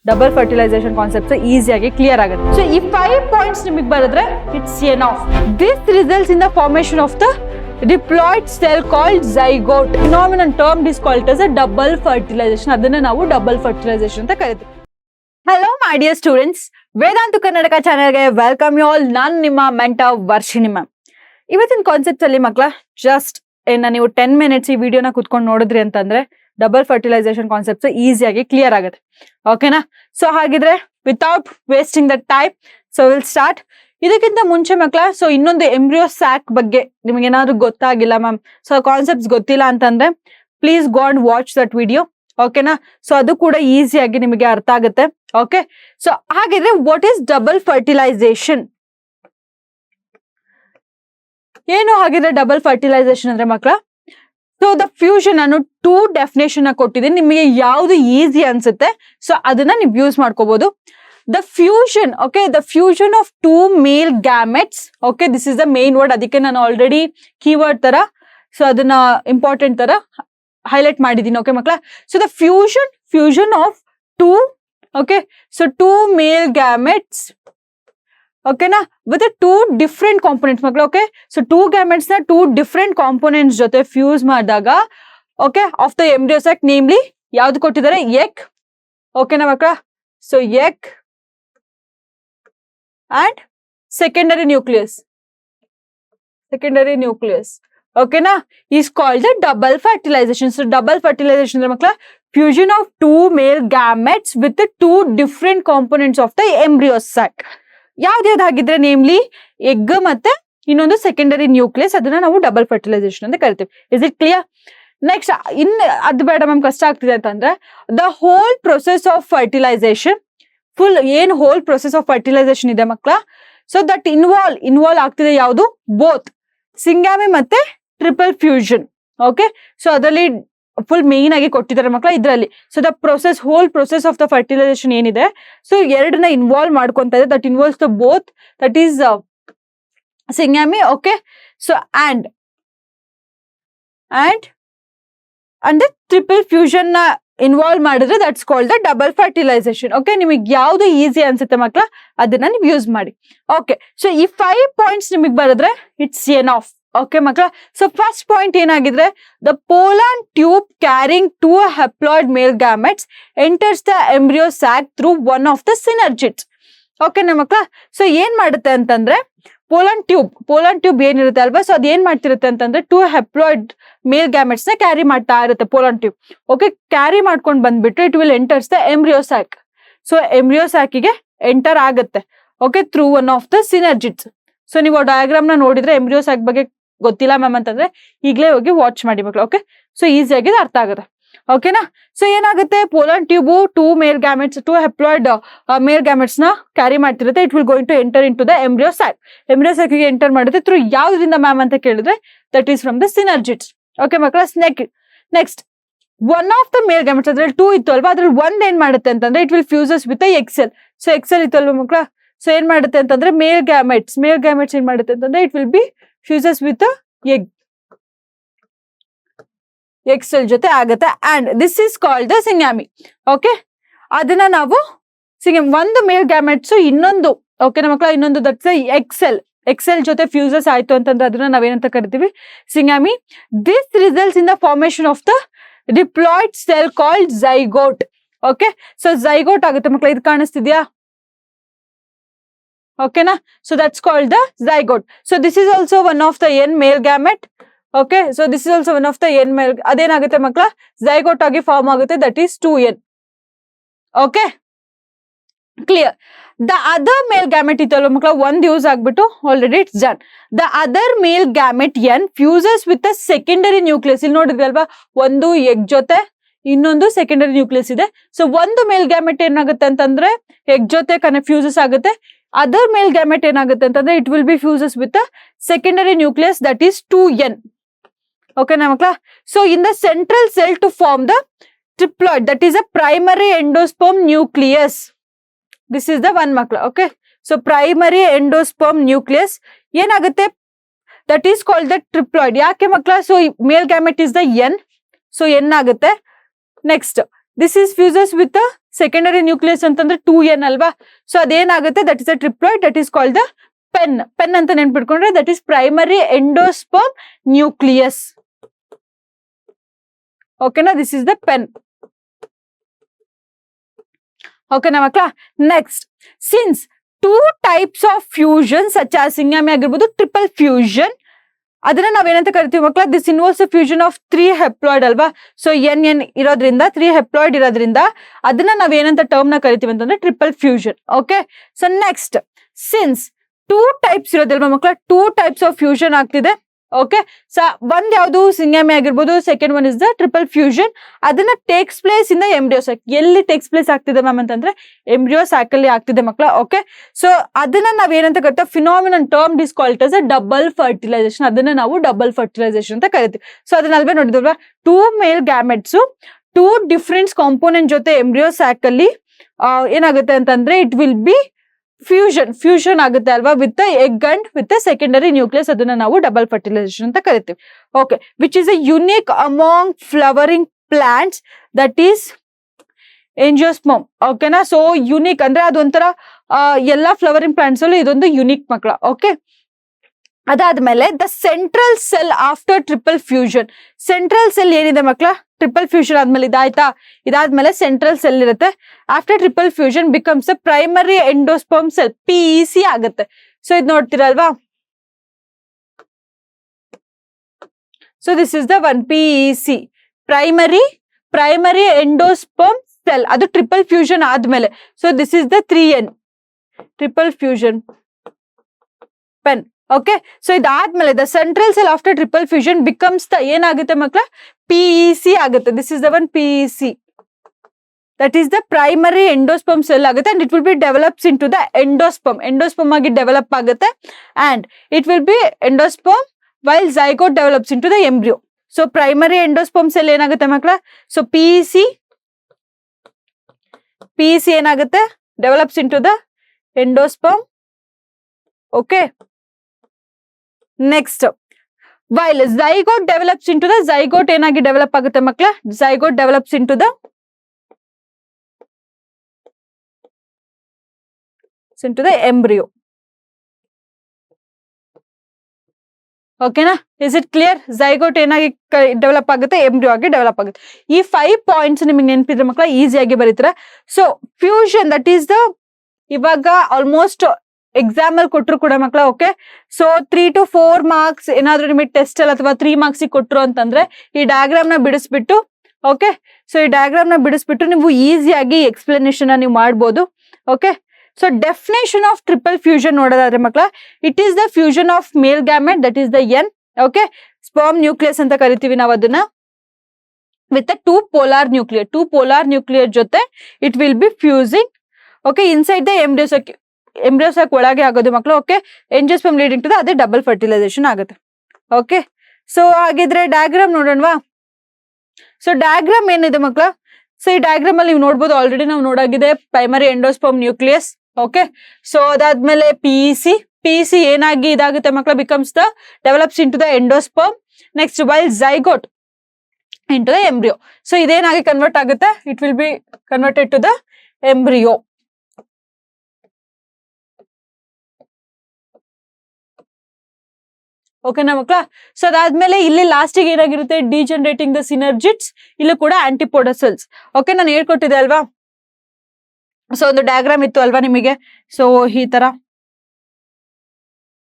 Double fertilisation concept ಈಸಿಯಾಗಿ clear ಆಗುತ್ತೆ. So ಈ 5 ಪಾಯಿಂಟ್ಸ್ ನಿಮಗೆ ಬರೆದ್ರೆ it's enough. This results in the formation of the diploid cell called zygote. Phenomenon termed is called as a double fertilization. ಅದನ್ನ ನಾವು double fertilisation ಅಂತ ಕರಿತೀವಿ. Hello my dear students, ವೇದಾಂತ ಕರ್ನಾಟಕ ಚಾನೆಲ್ಗೆ ವೆಲ್ಕಮ್ ಯು ಆಲ್. ನಾನು ನಿಮ್ಮ mentor Varshini ma'am. ಇವತ್ತಿನ concept ಅಲ್ಲಿ ಮಕ್ಕಳ ಜಸ್ಟ್ ನೀವು 10 ಮಿನಿಟ್ಸ್ ಈ ವಿಡಿಯೋನ ಕುತ್ಕೊಂಡು ನೋಡಿದ್ರಿ ಅಂತಂದ್ರೆ ಡಬಲ್ ಫರ್ಟಿಲೈಸೇಷನ್ ಕಾನ್ಸೆಪ್ಟ್ಸ್ ಈಸಿಯಾಗಿ ಕ್ಲಿಯರ್ ಆಗುತ್ತೆ. ಓಕೆನಾ? ಸೊ ಹಾಗಿದ್ರೆ without wasting the time, so will start. ಇದಕ್ಕಿಂತ ಮುಂಚೆ ಮಕ್ಕಳ, ಸೊ ಇನ್ನೊಂದು ಎಂಬ್ರಿಯೋ ಸ್ಯಾಕ್ ಬಗ್ಗೆ ನಿಮ್ಗೆ ಏನಾದ್ರು ಗೊತ್ತಾಗಿಲ್ಲ ಮ್ಯಾಮ್, ಸೊ ಕಾನ್ಸೆಪ್ಟ್ಸ್ ಗೊತ್ತಿಲ್ಲ ಅಂತಂದ್ರೆ please go and watch that video. ಓಕೆನಾ? ಸೊ ಅದು ಕೂಡ ಈಸಿಯಾಗಿ ನಿಮಗೆ ಅರ್ಥ ಆಗುತ್ತೆ. ಓಕೆ, ಸೊ ಹಾಗಿದ್ರೆ ವಾಟ್ ಈಸ್ ಡಬಲ್ ಫರ್ಟಿಲೈಸೇಷನ್ ಏನು? ಹಾಗಿದ್ರೆ ಡಬಲ್ ಫರ್ಟಿಲೈಸೇಷನ್ ಅಂದ್ರೆ ಮಕ್ಕಳ, ಸೊ ದ ಫ್ಯೂಷನ್ ಅನ್ನು 2 ಡೆಫಿನೇಷನ್ ಕೊಟ್ಟಿದ್ದೀನಿ. ನಿಮಗೆ ಯಾವ್ದು ಈಸಿ ಅನ್ಸುತ್ತೆ ಸೊ ಅದನ್ನ ನೀವು ಯೂಸ್ ಮಾಡ್ಕೋಬಹುದು. The fusion, okay, the fusion of 2 male gametes, okay, this is the main word. ಅದಕ್ಕೆ ನಾನು ಆಲ್ರೆಡಿ ಕೀವರ್ಡ್ ತರ, ಸೊ ಅದನ್ನ ಇಂಪಾರ್ಟೆಂಟ್ ತರ ಹೈಲೈಟ್ ಮಾಡಿದ್ದೀನಿ. ಓಕೆ ಮಕ್ಕಳ, so the fusion of 2, okay, so 2 male gametes, ಓಕೆನಾ, ವಿತ್ 2 ಡಿಫ್ರೆಂಟ್ ಕಾಂಪೊನೆಂಟ್ಸ್ ಮಕ್ಕಳ. Okay, so 2 gametes ನ 2 ಡಿಫ್ರೆಂಟ್ ಕಾಂಪೊನೆಂಟ್ಸ್ ಜೊತೆ ಫ್ಯೂಸ್ ಮಾಡಿದಾಗ, okay, of the embryo sack, namely ಯಾವ್ದು ಕೊಟ್ಟಿದ್ದಾರೆ? ಎಗ್. ಓಕೆನಾ ಮಕ್ಕಳ? So egg and secondary nucleus ಓಕೆನಾ, is called the double fertilization. So double fertilization ಅಂದ್ರೆ ಮಕ್ಕಳ fusion of 2 male gametes with the 2 different components of the embryo sac. ಯಾವ್ದು ಹಾಗಿದ್ರೆ namely egg ಮತ್ತೆ ಇನ್ನೊಂದು ಸೆಕೆಂಡರಿ ನ್ಯೂಕ್ಲಿಯಸ್, ಅದನ್ನ ನಾವು ಡಬಲ್ ಫರ್ಟಿಲೈಸೇಷನ್ ಅಂತ ಕರಿತೀವಿ. Is it clear? ನೆಕ್ಸ್ಟ್, ಅದು ಬೇಡ ಮ್ಯಾಮ್, ಕಷ್ಟ ಆಗ್ತಿದೆ ಅಂತಂದ್ರೆ the whole process of fertilisation, full ಏನ್ ಹೋಲ್ ಪ್ರೊಸೆಸ್ ಆಫ್ ಫರ್ಟಿಲೈಸೇಷನ್ ಇದೆ ಮಕ್ಕಳ, ಸೊ ದಟ್ ಇನ್ವಾಲ್ವ್ ಆಗ್ತಿದೆ ಯಾವುದು? ಬೋತ್ ಸಿಂಗಾಮಿ ಮತ್ತೆ ಟ್ರಿಪಲ್ ಫ್ಯೂಷನ್. ಓಕೆ, ಸೊ ಅದರಲ್ಲಿ ಫುಲ್ ಮೇನ್ ಆಗಿ ಕೊಟ್ಟಿದ್ದಾರೆ ಮಕ್ಕಳ ಇದರಲ್ಲಿ. So the process, whole process of the fertilisation ಏನಿದೆ, ಸೊ ಎರಡನ್ನ ಇನ್ವಾಲ್ವ್ ಮಾಡ್ಕೊಂತ ಇದೆ. That involves the both, that is syngamy. Okay, so and the triple fusion ನ ಇನ್ವಾಲ್ವ್ ಮಾಡಿದ್ರೆ that's called the double fertilisation. Okay, ನಿಮಗೆ ಯಾವ್ದು ಈಸಿ ಅನ್ಸುತ್ತೆ ಮಕ್ಕಳ ಅದನ್ನ ನೀವು ಯೂಸ್ ಮಾಡಿ. ಓಕೆ, ಸೊ ಈ 5 ಪಾಯಿಂಟ್ಸ್ ನಿಮಗೆ ಬರೆದ್ರೆ ಇಟ್ಸ್ ಎನಫ್. ಓಕೆ ಮಕ್ಕಳ, ಸೊ ಫಸ್ಟ್ ಪಾಯಿಂಟ್ ಏನಾಗಿದ್ರೆ the pollen tube carrying 2 haploid male gametes enters the embryo sac through one of the synergids. ಓಕೆನಾ ಮಕ್ಕಳ? ಸೊ ಏನ್ ಮಾಡುತ್ತೆ ಅಂತಂದ್ರೆ ಪೋಲಾನ್ ಟ್ಯೂಬ್ ಏನಿರುತ್ತೆ ಅಲ್ವಾ, ಸೊ ಅದ್ ಏನ್ ಮಾಡ್ತಿರುತ್ತೆ ಅಂತಂದ್ರೆ 2 ಹೆಪ್ಲಾಯ್ಡ್ ಮೇಲ್ ಗ್ಯಾಮೆಟ್ಸ್ ನ ಕ್ಯಾರಿ ಮಾಡ್ತಾ ಇರುತ್ತೆ ಪೋಲಾನ್ ಟ್ಯೂಬ್. ಓಕೆ, ಕ್ಯಾರಿ ಮಾಡ್ಕೊಂಡು ಬಂದ್ಬಿಟ್ಟು it will enters the embryo sac. So embryo ಸ್ಯಾಕಿಗೆ ಎಂಟರ್ ಆಗುತ್ತೆ. Okay, through one of the synergids. So ನೀವು ಡಯಾಗ್ರಾಮ್ ನ ನೋಡಿದ್ರೆ ಎಂಬ್ರಿಯೋ ಸ್ಯಾಕ್ ಬಗ್ಗೆ ಗೊತ್ತಿಲ್ಲ ಮ್ಯಾಮ್ ಅಂತಂದ್ರೆ ಈಗಲೇ ಹೋಗಿ ವಾಚ್ ಮಾಡಿ ಮಕ್ಕಳು. ಓಕೆ, ಸೊ ಈಸಿಯಾಗಿ ಅರ್ಥ ಆಗುತ್ತೆ. ಓಕೆನಾ? ಸೊ ಏನಾಗುತ್ತೆ, pollen tube 2 male gametes, 2 haploid male gametes ನ ಕ್ಯಾರಿ ಮಾಡ್ತಿರುತ್ತೆ. It will going to enter into the embryo sac. Embryo ಸ್ಯಾಕಿಗೆ ಎಂಟರ್ ಮಾಡುತ್ತೆ ಥ್ರೂ ಯಾವ್ದ್ರಿಂದ ಮ್ಯಾಮ್ ಅಂತ ಕೇಳಿದ್ರೆ that is from the synergids. Okay ಮಕ್ಕಳ, next one of the male gametes, ಅದ್ರಲ್ಲಿ 2 ಇತ್ತು ಅಲ್ವಾ, ಅದ್ರಲ್ಲಿ ಒಂದ್ ಏನ್ ಮಾಡುತ್ತೆ ಅಂತಂದ್ರೆ it will fuses with egg cell. So egg cell ಇತ್ತು ಅಲ್ವಾ ಮಕ್ಕಳ, ಸೊ ಏನ್ ಮಾಡುತ್ತೆ ಅಂತಂದ್ರೆ ಮೇಲ್ ಗ್ಯಾಮೆಟ್ಸ್ ಏನ್ ಮಾಡುತ್ತೆ ಅಂತಂದ್ರೆ it will be fuses with egg cell ಜೊತೆ ಆಗುತ್ತೆ. And this is called the syngamy. Okay, ಅದನ್ನ ನಾವು ಒಂದು ಮೇಲ್ ಗ್ಯಾಮೆಟ್ಸ್ ಇನ್ನೊಂದು, ಓಕೆನಾ ಮಕ್ಕಳ, ಇನ್ನೊಂದು ದಟ್ಸ್ ಎಕ್ಸೆಲ್ ಜೊತೆ ಫ್ಯೂಸಸ್ ಆಯ್ತು ಅಂತಂದ್ರೆ ಅದನ್ನ ನಾವೇನಂತ ಕರಿತೀವಿ? Syngamy. This results in the formation of the diploid cell called zygote. Okay, so zygote ಆಗುತ್ತೆ ಮಕ್ಕಳ, ಇದು ಕಾಣಿಸ್ತಿದ್ಯಾ? ಓಕೆನಾ? So that's called the zygote. So this is also one of the n male gamete. Okay, so this is also one of the n male. ಅದೇನಾಗುತ್ತೆ ಮಕ್ಕಳ? zygote ಆಗಿ form ಆಗುತ್ತೆ, that is 2n. Okay, clear? The other male gamete ಇತ್ತಲ್ವ ಮಕ್ಕಳ, ಒಂದ್ use ಆಗ್ಬಿಟ್ಟು already it's done. The other male gamete and fuses with a secondary nucleus. ಇಲ್ಲಿ ನೋಡಿದ್ವಿ ಅಲ್ವಾ, ಒಂದು ಎಗ್ ಜೊತೆ ಇನ್ನೊಂದು ಸೆಕೆಂಡರಿ ನ್ಯೂಕ್ಲಿಯಸ್ ಇದೆ. ಸೊ ಒಂದು ಮೇಲ್ ಗ್ಯಾಮೆಟ್ ಏನಾಗುತ್ತೆ ಅಂತಂದ್ರೆ ಎಗ್ ಜೊತೆ ಫ್ಯೂಸಸ್ ಆಗುತ್ತೆ. ಅದರ್ ಮೇಲ್ ಗ್ಯಾಮೆಟ್ ಏನಾಗುತ್ತೆ ಅಂತಂದ್ರೆ it will be fuses with secondary nucleus, that is 2n. ಓಕೆನಾ ಮಕ್ಕಳ? So in the central cell to form the triploid, that is a primary endosperm nucleus. This is the one ಮಕ್ಕಳ. Okay, so primary endosperm nucleus ಏನಾಗುತ್ತೆ, that is called the triploid. ಯಾಕೆ ಮಕ್ಕಳ? So male gamete is the n, so n ಆಗುತ್ತೆ. Next this is fuses with secondary nucleus ಅಂತಂದ್ರೆ 2n ಅಲ್ವಾ. So ಅದೇನಾಗುತ್ತೆ, that is a triploid, that is called the PEN ಅಂತ ನೆನ್ಪಿಟ್ಕೊಂಡ್ರೆ that is primary endosperm nucleus. ಓಕೆನಾ, this is the PEN. ಓಕೆನಾ ಮಕ್ಕಳ. Next, since 2 types of fusion such as ಸಿಂಗಾಮಿ ಆಗಿರ್ಬೋದು, triple fusion, ಅದನ್ನ ನಾವೇನಂತ ಕರಿತೀವಿ ಮಕ್ಕಳ, this involves the fusion of 3 haploid ಅಲ್ವಾ. ಸೊ n ಇರೋದ್ರಿಂದ 3 ಹೆಪ್ಲಾಯ್ಡ್ ಇರೋದ್ರಿಂದ ಅದನ್ನ ನಾವೇನಂತ ಟರ್ಮ್ ನ ಕರಿತೀವಿ ಅಂತಂದ್ರೆ triple fusion. Okay, so next, since 2 types ಇರೋದಲ್ವಾ ಮಕ್ಕಳ, 2 types ಆಫ್ ಫ್ಯೂಷನ್ ಆಗ್ತಿದೆ. ಓಕೆ, ಸೊ ಒಂದ್ ಯಾವುದು ಸಿಂಗಾಮಿ ಆಗಿರ್ಬೋದು, second one is the triple fusion. ಅದನ್ನ takes place in the embryo sac. ಎಲ್ಲಿ ಟೇಕ್ಸ್ ಪ್ಲೇಸ್ ಆಗ್ತಿದೆ ಮ್ಯಾಮ್ ಅಂತಂದ್ರೆ ಎಂಬ್ರಿಯೋ ಸ್ಯಾಕ್ ಅಲ್ಲಿ ಆಗ್ತಿದೆ ಮಕ್ಕಳ. ಓಕೆ, ಸೊ ಅದನ್ನ ನಾವ್ ಏನಂತ ಕರಿತೀವಿ, phenomenon term is called as double fertilisation. ಅದನ್ನ ನಾವು ಡಬಲ್ ಫರ್ಟಿಲೈಸೇಷನ್ ಅಂತ ಕರಿತೀವಿ. So ಅದನ್ನಲ್ವೇ ನೋಡಿದ್ವಲ್ವಾ, 2 male gametes 2 different component ಜೊತೆ ಎಂಬ್ರಿಯೋ ಸ್ಯಾಕ್ ಅಲ್ಲಿ ಏನಾಗುತ್ತೆ ಅಂತಂದ್ರೆ ಇಟ್ ವಿಲ್ ಬಿ ಫ್ಯೂಷನ್ ಆಗುತ್ತೆ ಅಲ್ವಾ, with egg and with secondary nucleus. ಅದನ್ನ ನಾವು ಡಬಲ್ ಫರ್ಟಿಲೈಸೇಷನ್ ಅಂತ ಕರಿತೀವಿ. Okay, which is a unique among flowering plants, that is ಎಂಜಿಯೋಸ್ಪರ್ಮ್. ಓಕೆನಾ, ಸೊ ಯುನಿಕ್ ಅಂದ್ರೆ ಅದೊಂಥರ ಎಲ್ಲಾ ಫ್ಲವರಿಂಗ್ ಪ್ಲಾಂಟ್ಸ್ ಅಲ್ಲೂ ಇದೊಂದು ಯುನಿಕ್ ಮಕ್ಕಳ. ಓಕೆ, ಅದಾದ್ಮೇಲೆ the central cell after triple fusion. Central cell ಏನಿದೆ ಮಕ್ಕಳ, ಟ್ರಿಪಲ್ ಫ್ಯೂಷನ್ ಆದ್ಮೇಲೆ ಇದಾಯ್ತಾ, ಇದಾದ್ಮೇಲೆ ಸೆಂಟ್ರಲ್ ಸೆಲ್ ಇರುತ್ತೆ. After triple fusion becomes a primary endosperm cell, PEC ಆಗುತ್ತೆ. ಸೊ ಇದು ನೋಡ್ತೀರಲ್ವಾ, so this is the one, PEC, primary endosperm cell. ಅದು ಟ್ರಿಪಲ್ ಫ್ಯೂಷನ್ ಆದ್ಮೇಲೆ. So this is the 3n, triple fusion pen. Okay, so ಇದಾದ್ಮೇಲೆ the central cell after triple fusion becomes the ಏನಾಗುತ್ತೆ ಮಕ್ಕಳ, PEC ಆಗುತ್ತೆ. This is the one, PEC, that is the primary endosperm cell ಆಗುತ್ತೆ. And it will be develops into the endosperm ಆಗಿ develop ಆಗುತ್ತೆ. And it will be endosperm while zygote develops into the embryo. So primary endosperm cell ಏನಾಗುತ್ತೆ ಮಕ್ಕಳ, so PEC ಏನಾಗುತ್ತೆ, develops into the endosperm. Okay, next, while zygote develops into the, zygote ಏನಾಗಿ develop ಆಗುತ್ತೆ ಮಕ್ಕಳ, zygote develops into the embryo. ಓಕೆನಾ, is it clear? Zygote ಏನಾಗಿ develop ಆಗುತ್ತೆ, embryo ಆಗಿ ಡೆವಲಪ್ ಆಗುತ್ತೆ. ಈ 5 ಪಾಯಿಂಟ್ಸ್ ನಿಮಗೆ ನೆನಪಿದ್ರೆ ಮಕ್ಕಳ ಈಸಿಯಾಗಿ ಬರೀತಾರೆ. So fusion that is the, ಇವಾಗ ಆಲ್ಮೋಸ್ಟ್ ಎಕ್ಸಾಮ್ ಅಲ್ಲಿ ಕೊಟ್ಟರು ಕೂಡ ಮಕ್ಕಳ. ಓಕೆ, ಸೊ 3 to 4 ಮಾರ್ಕ್ಸ್ ಏನಾದ್ರು ನಿಮಗೆ ಟೆಸ್ಟ್ ಅಲ್ಲಿ ಅಥವಾ 3 ಮಾರ್ಕ್ಸ್ ಕೊಟ್ಟರು ಅಂತಂದ್ರೆ ಈ ಡಯಾಗ್ರಾಮ್ ನ ಬಿಡಿಸ್ಬಿಟ್ಟು, ಓಕೆ, ಸೊ ಈ ಡಯಾಗ್ರಾಮ್ ನ ಬಿಡಿಸ್ಬಿಟ್ಟು ನೀವು ಈಸಿಯಾಗಿ ಎಕ್ಸ್ಪ್ಲನೇಷನ್ ನೀವು ಮಾಡ್ಬೋದು. Okay, so definition of triple fusion ನೋಡೋದಾದ್ರೆ ಮಕ್ಕಳ, it is the fusion of male gamete, that is the n. Okay, sperm nucleus ಅಂತ ಕರಿತೀವಿ ನಾವು ಅದನ್ನ, ವಿತ್ 2 polar ನ್ಯೂಕ್ಲಿಯರ್ ಜೊತೆ it will be fusing. Okay, inside the embryo sac ಒಳಗೆ ಆಗೋದು ಮಕ್ಕಳು. Okay, angiosperm leading to the, ಅದೇ double fertilisation ಆಗುತ್ತೆ. ಓಕೆ, ಸೊ ಹಾಗಿದ್ರೆ ಡಯಾಗ್ರಾಮ್ ನೋಡೋಣವಾ. ಸೊ ಡಯಾಗ್ರಾಮ್ ಏನಿದೆ ಮಕ್ಕಳ, ಸೊ ಈ ಡಯಾಗ್ರಾಮ್ ಅಲ್ಲಿ ನೀವು ನೋಡ್ಬೋದು, ಆಲ್ರೆಡಿ ನಾವು ನೋಡಾಗಿದೆ primary endosperm nucleus. Okay, so ಅದಾದ್ಮೇಲೆ PEC ಏನಾಗಿ ಇದಾಗುತ್ತೆ ಮಕ್ಕಳ, becomes the develops into the endosperm. Next, while zygote into the embryo. So ಇದೇನಾಗಿ ಕನ್ವರ್ಟ್ ಆಗುತ್ತೆ, it will be converted to the embryo. ಓಕೆನಾ ಮಕ್ಕಳ. ಸೊ ಅದಾದ್ಮೇಲೆ ಇಲ್ಲಿ ಲಾಸ್ಟಿಗೆ ಏನಾಗಿರುತ್ತೆ, ಡಿಜನರೇಟಿಂಗ್ ದ ಸಿನರ್ಜಿಟ್ಸ್, ಇಲ್ಲೂ ಕೂಡ ಆಂಟಿಪೋಡರ್ ಸೆಲ್ಸ್. ಓಕೆ, ನಾನು ಹೇಳ್ಕೊಟ್ಟಿದ್ದೆ ಅಲ್ವಾ. ಸೊ ಒಂದು ಡಯಾಗ್ರಾಮ್ ಇತ್ತು ಅಲ್ವಾ ನಿಮಗೆ, ಸೊ ಈ ತರ.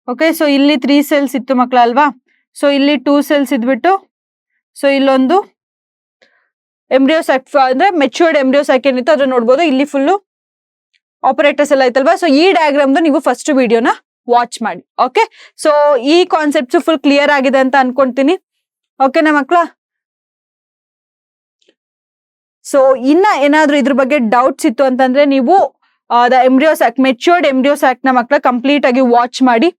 ಓಕೆ, ಸೊ ಇಲ್ಲಿ 3 ಸೆಲ್ಸ್ ಇತ್ತು ಮಕ್ಕಳ ಅಲ್ವಾ. ಸೊ ಇಲ್ಲಿ 2 ಸೆಲ್ಸ್ ಇದ್ಬಿಟ್ಟು, ಸೊ ಇಲ್ಲೊಂದು ಎಂಬ್ರಿಯೋ ಸ್ಯಾಕ್ ಅಂದ್ರೆ ಮೆಚೂರ್ಡ್ ಎಂಬ್ರಿಯೋ ಸ್ಯಾಕ್ ಏನಿತ್ತು ಅದ್ರ ನೋಡ್ಬೋದು. ಇಲ್ಲಿ ಫುಲ್ಲು ಆಪರೇಟರ್ಸ್ ಎಲ್ಲ ಐತಲ್ವಾ. ಸೊ ಈ ಡಯಾಗ್ರಾಮ್ ನೀವು ಫಸ್ಟ್ ವಿಡಿಯೋನ ವಾಚ್ ಮಾಡಿ. ಓಕೆ, ಸೊ ಈ ಕಾನ್ಸೆಪ್ಟ್ಸ್ ಫುಲ್ ಕ್ಲಿಯರ್ ಆಗಿದೆ ಅಂತ ಅನ್ಕೊಂತೀನಿ. ಓಕೆನಾ ಮಕ್ಕಳ. ಸೊ ಇನ್ನ ಏನಾದ್ರು ಇದ್ರ ಬಗ್ಗೆ ಡೌಟ್ಸ್ ಇತ್ತು ಅಂತಂದ್ರೆ ನೀವು the embryo sack, matured embryo sack ನ ಮಕ್ಕಳ ಕಂಪ್ಲೀಟ್ ಆಗಿ ವಾಚ್ ಮಾಡಿ.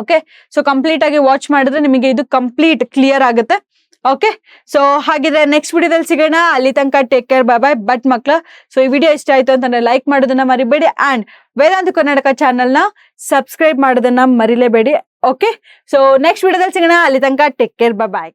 ಓಕೆ, ಸೊ ಕಂಪ್ಲೀಟ್ ಆಗಿ ವಾಚ್ ಮಾಡಿದ್ರೆ ನಿಮಗೆ ಇದು ಕಂಪ್ಲೀಟ್ ಕ್ಲಿಯರ್ ಆಗುತ್ತೆ. ಓಕೆ, ಸೊ ಹಾಗಿದ್ರೆ ನೆಕ್ಸ್ಟ್ ವಿಡಿಯೋದಲ್ಲಿ ಸಿಗೋಣ. ಅಲ್ಲಿ ತನಕ take care, bye bye. But ಮಕ್ಕಳ, ಸೊ ಈ ವಿಡಿಯೋ ಇಷ್ಟ ಆಯ್ತು ಅಂತಂದ್ರೆ ಲೈಕ್ ಮಾಡೋದನ್ನ ಮರಿಬೇಡಿ. ಅಂಡ್ ವೇದಾಂತ ಕರ್ನಾಟಕ ಚಾನಲ್ ನ ಸಬ್ಸ್ಕ್ರೈಬ್ ಮಾಡೋದನ್ನ ಮರಿಲೇಬೇಡಿ. ಓಕೆ, ಸೊ ನೆಕ್ಸ್ಟ್ ವಿಡಿಯೋದಲ್ಲಿ ಸಿಗೋಣ. ಅಲ್ಲಿ ತನಕ ಟೇಕ್ ಕೇರ್, ಬೈ ಬಾಯ್.